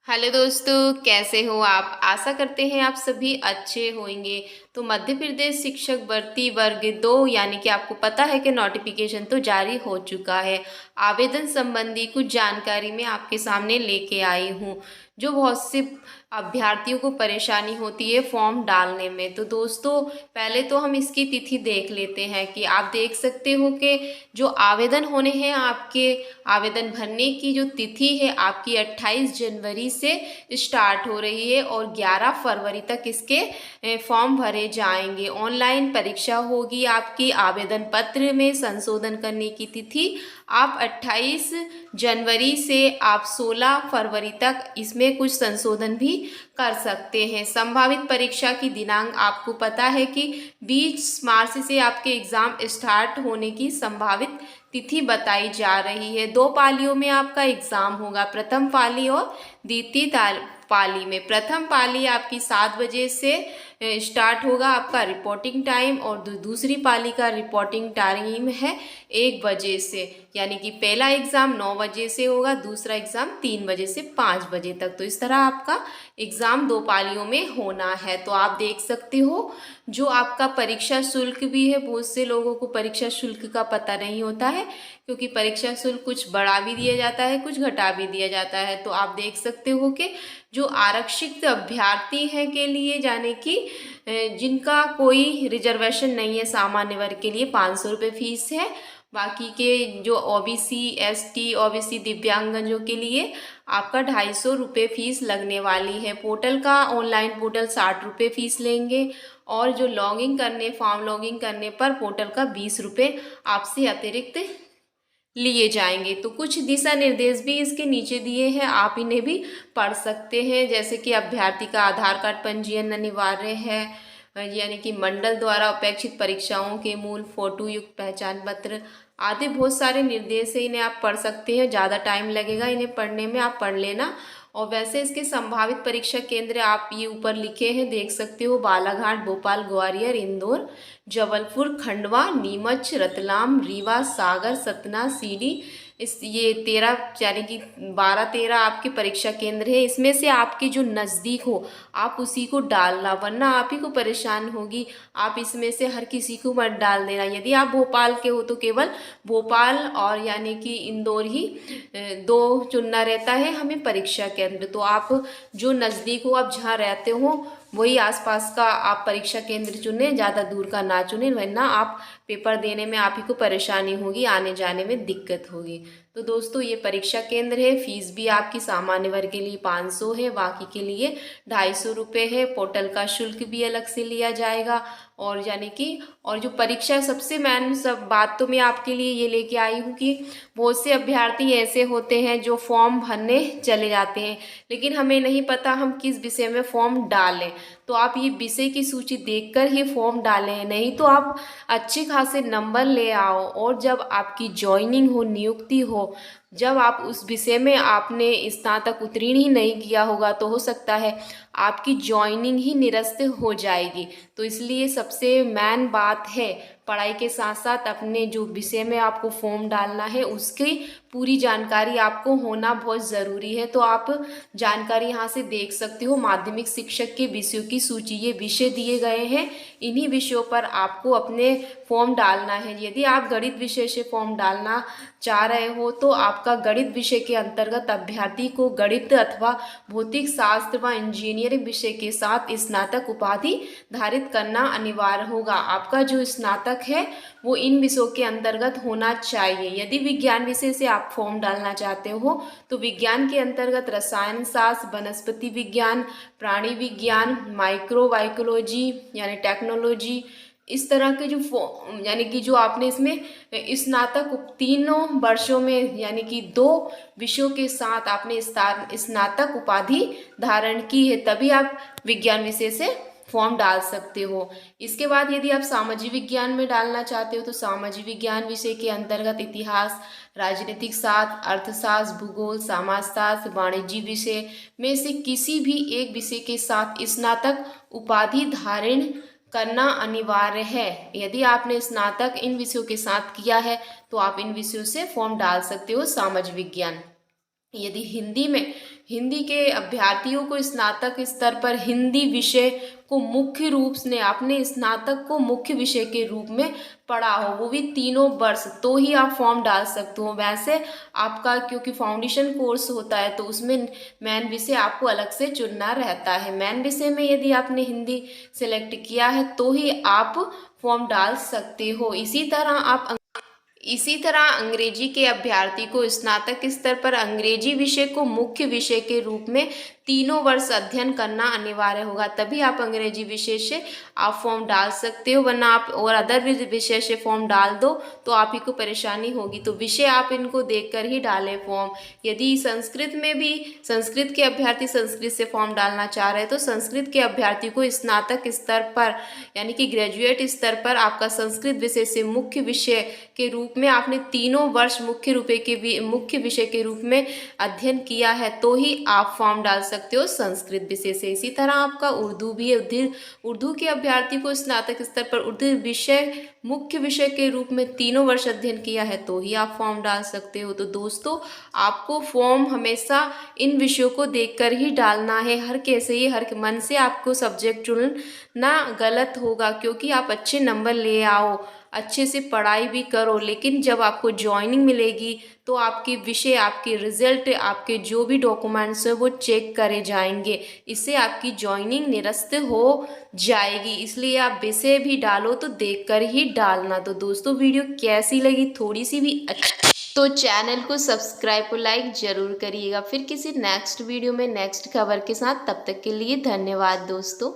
Hello दोस्तों, कैसे हो आप। आशा करते हैं आप सभी अच्छे होंगे। तो मध्य प्रदेश शिक्षक भर्ती वर्ग 2 यानी कि आपको पता है कि नोटिफिकेशन तो जारी हो चुका है। आवेदन संबंधी कुछ जानकारी मैं आपके सामने लेके आई हूँ, जो बहुत से अभ्यर्थियों को परेशानी होती है फॉर्म डालने में। तो दोस्तों, पहले तो हम इसकी तिथि देख लेते हैं कि आप देख सकते हो कि जो आवेदन होने हैं, आपके आवेदन भरने की जो तिथि है आपकी 28 जनवरी से स्टार्ट हो रही है और 11 फरवरी तक इसके फॉर्म भरे जाएंगे। ऑनलाइन परीक्षा होगी। आपकी आवेदन पत्र में संशोधन करने की तिथि आप 28 जनवरी से आप 16 फरवरी तक इसमें कुछ संशोधन भी कर सकते हैं। संभावित परीक्षा की दिनांक आपको पता है कि 20 मार्च से आपके एग्ज़ाम स्टार्ट होने की संभावित तिथि बताई जा रही है। 2 पालियों में आपका एग्ज़ाम होगा, प्रथम पाली और द्वितीय पाली में। प्रथम पाली आपकी 7 बजे से स्टार्ट होगा आपका रिपोर्टिंग टाइम, और दूसरी पाली का रिपोर्टिंग टाइम है 1 बजे से। यानी कि पहला एग्ज़ाम 9 बजे से होगा, दूसरा एग्ज़ाम 3 बजे से 5 बजे तक। तो इस तरह आपका एग्ज़ाम 2 पालियों में होना है। तो आप देख सकते हो जो आपका परीक्षा शुल्क भी है, बहुत से लोगों को परीक्षा शुल्क का पता नहीं होता है, क्योंकि परीक्षा शुल्क कुछ बढ़ा भी दिया जाता है, कुछ घटा भी दिया जाता है। तो आप देख सकते हो कि जो आरक्षित अभ्यर्थी हैं के लिए, यानी कि जिनका कोई रिजर्वेशन नहीं है, सामान्य वर्ग के लिए 500 रुपये फीस है। बाकी के जो ओबीसी, एसटी, ओबीसी, दिव्यांगजनों के लिए आपका 250 रुपये फीस लगने वाली है। पोर्टल का, ऑनलाइन पोर्टल 60 रुपये फीस लेंगे, और जो लॉगिंग करने, फॉर्म लॉगिंग करने पर पोर्टल का 20 रुपये आपसे अतिरिक्त लिए जाएंगे। तो कुछ दिशा निर्देश भी इसके नीचे दिए हैं, आप इन्हें भी पढ़ सकते हैं। जैसे कि अभ्यर्थी का आधार कार्ड पंजीयन अनिवार्य है, यानी कि मंडल द्वारा अपेक्षित परीक्षाओं के मूल फोटो युक्त पहचान पत्र आदि बहुत सारे निर्देश है, इन्हें आप पढ़ सकते हैं। ज़्यादा टाइम लगेगा इन्हें पढ़ने में, आप पढ़ लेना। और वैसे इसके संभावित परीक्षा केंद्र आप ये ऊपर लिखे हैं, देख सकते हो। बालाघाट, भोपाल, ग्वालियर, इंदौर, जबलपुर, खंडवा, नीमच, रतलाम, रीवा, सागर, सतना, सीडी। ये 13 यानी कि 12-13 आपके परीक्षा केंद्र है। इसमें से आपके जो नज़दीक हो आप उसी को डालना, वरना आप ही को परेशान होगी। आप इसमें से हर किसी को मत डाल देना। यदि आप भोपाल के हो तो केवल भोपाल और यानी कि इंदौर ही 2 चुनना रहता है हमें परीक्षा केंद्र। तो आप जो नज़दीक हो, आप जहाँ रहते हो वही आसपास का आप परीक्षा केंद्र चुनें, ज़्यादा दूर का ना चुनें, वरना आप पेपर देने में आप ही को परेशानी होगी, आने जाने में दिक्कत होगी। तो दोस्तों, ये परीक्षा केंद्र है। फीस भी आपकी सामान्य वर्ग के लिए 500 है, बाकी के लिए 250 रुपये है। पोर्टल का शुल्क भी अलग से लिया जाएगा। और यानी कि और जो परीक्षा, सबसे मैन सब बात तो मैं आपके लिए ये लेके आई हूँ कि बहुत से अभ्यर्थी ऐसे होते हैं जो फॉर्म भरने चले जाते हैं, लेकिन हमें नहीं पता हम किस विषय में फॉर्म डालें। तो आप ये विषय की सूची देखकर ही फॉर्म डालें, नहीं तो आप अच्छे खासे नंबर ले आओ, और जब आपकी ज्वाइनिंग हो, नियुक्ति हो, जब आप उस विषय में आपने स्नातक उत्तीर्ण ही नहीं किया होगा, तो हो सकता है आपकी ज्वाइनिंग ही निरस्त हो जाएगी। तो इसलिए सबसे मेन बात है, पढ़ाई के साथ साथ अपने जो विषय में आपको फॉर्म डालना है उसकी पूरी जानकारी आपको होना बहुत ज़रूरी है। तो आप जानकारी यहाँ से देख सकते हो। माध्यमिक शिक्षक के विषयों की सूची, ये विषय दिए गए हैं, इन्हीं विषयों पर आपको अपने फॉर्म डालना है। यदि आप गणित विषय से फॉर्म डालना चाह रहे हो तो आपका गणित विषय के अंतर्गत अभ्यर्थी को गणित अथवा भौतिक शास्त्र व इंजीनियरिंग विषय के साथ स्नातक उपाधि धारित करना अनिवार्य होगा। आपका जो स्नातक है वो इन विषयों के अंतर्गत होना चाहिए। यदि विज्ञान विषय से आप फॉर्म डालना चाहते हो तो विज्ञान के अंतर्गत रसायन शास्त्र, वनस्पति विज्ञान, प्राणी विज्ञान, माइक्रोबायोलॉजी यानी टेक्नोलॉजी, इस तरह के जो यानी कि जो आपने इसमें स्नातक तीनों वर्षों में यानी कि 2 विषयों के साथ आपने स्नातक उपाधि धारण की है, तभी आप विज्ञान विषय से फॉर्म डाल सकते हो। इसके बाद यदि आप सामाजिक विज्ञान में डालना चाहते हो तो सामाजिक विज्ञान विषय के अंतर्गत इतिहास, राजनीतिक शास्त्र, अर्थशास्त्र, भूगोल, समाजशास्त्र, वाणिज्य विषय में से किसी भी एक विषय के साथ स्नातक उपाधि धारण करना अनिवार्य है। यदि आपने स्नातक इन विषयों के साथ किया है तो आप इन विषयों से फॉर्म डाल सकते हो सामाजिक विज्ञान। यदि हिंदी के अभ्यर्थियों को स्नातक स्तर पर हिंदी विषय को मुख्य रूप से आपने स्नातक को मुख्य विषय के रूप में पढ़ा हो, वो भी तीनों वर्ष, तो ही आप फॉर्म डाल सकते हो। वैसे आपका क्योंकि फाउंडेशन कोर्स होता है तो उसमें मेन विषय आपको अलग से चुनना रहता है। मेन विषय में यदि आपने हिंदी सेलेक्ट किया है तो ही आप फॉर्म डाल सकते हो। इसी तरह अंग्रेजी के अभ्यर्थी को स्नातक स्तर पर अंग्रेजी विषय को मुख्य विषय के रूप में तीनों वर्ष अध्ययन करना अनिवार्य होगा, तभी आप अंग्रेजी विषय से आप फॉर्म डाल सकते हो। वरना आप और अदर विषय से फॉर्म डाल दो तो आप ही को परेशानी होगी। तो विषय आप इनको देखकर ही डालें फॉर्म। यदि संस्कृत के अभ्यर्थी संस्कृत से फॉर्म डालना चाह रहे हैं तो संस्कृत के अभ्यर्थी को स्नातक स्तर पर यानी कि ग्रेजुएट स्तर पर आपका संस्कृत विषय से मुख्य विषय के रूप में आपने तीनों वर्ष मुख्य विषय के रूप में अध्ययन किया है तो ही आप फॉर्म डाल सकते हो संस्कृत विषय से। इसी तरह आपका उर्दू भी है। उर्दू के अभ्यर्थी को स्नातक स्तर पर उर्दू विषय मुख्य विषय के रूप में तीनों वर्ष अध्ययन किया है तो ही आप फॉर्म डाल सकते हो। तो दोस्तों, आपको फॉर्म हमेशा इन विषयों को देखकर ही डालना है। हर मन से आपको सब्जेक्ट चुनना गलत होगा, क्योंकि आप अच्छे नंबर ले आओ, अच्छे से पढ़ाई भी करो, लेकिन जब आपको ज्वाइनिंग मिलेगी तो आपके विषय, आपके रिजल्ट, आपके जो भी डॉक्यूमेंट्स हैं वो चेक करे जाएंगे। इससे आपकी ज्वाइनिंग निरस्त हो जाएगी। इसलिए आप विषय भी डालो तो देखकर ही डालना। तो दोस्तों, वीडियो कैसी लगी, थोड़ी सी भी अच्छी तो चैनल को सब्सक्राइब और लाइक जरूर करिएगा। फिर किसी नेक्स्ट वीडियो में नेक्स्ट खबर के साथ, तब तक के लिए धन्यवाद दोस्तों।